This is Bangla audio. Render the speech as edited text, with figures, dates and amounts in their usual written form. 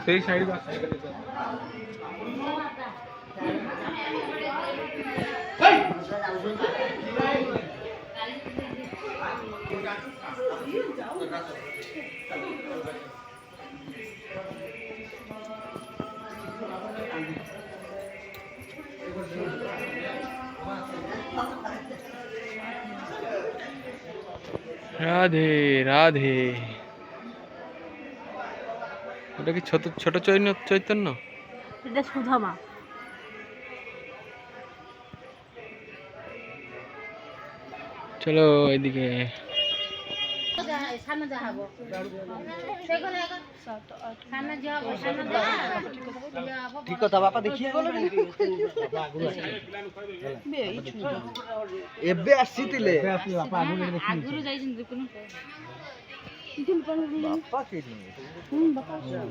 तेरी साइड बात রাধে রাধে। ওটা কি ছোট ছোট চৈতন্য? এটা সুধামা। চলো এদিকে। ঠিক কথা বাপা দেখিয়ে বলো ଏବେ ଆସିଥିଲେ ଆଗରୁ ଯାଇଛନ୍ତି ବାପା ବାପା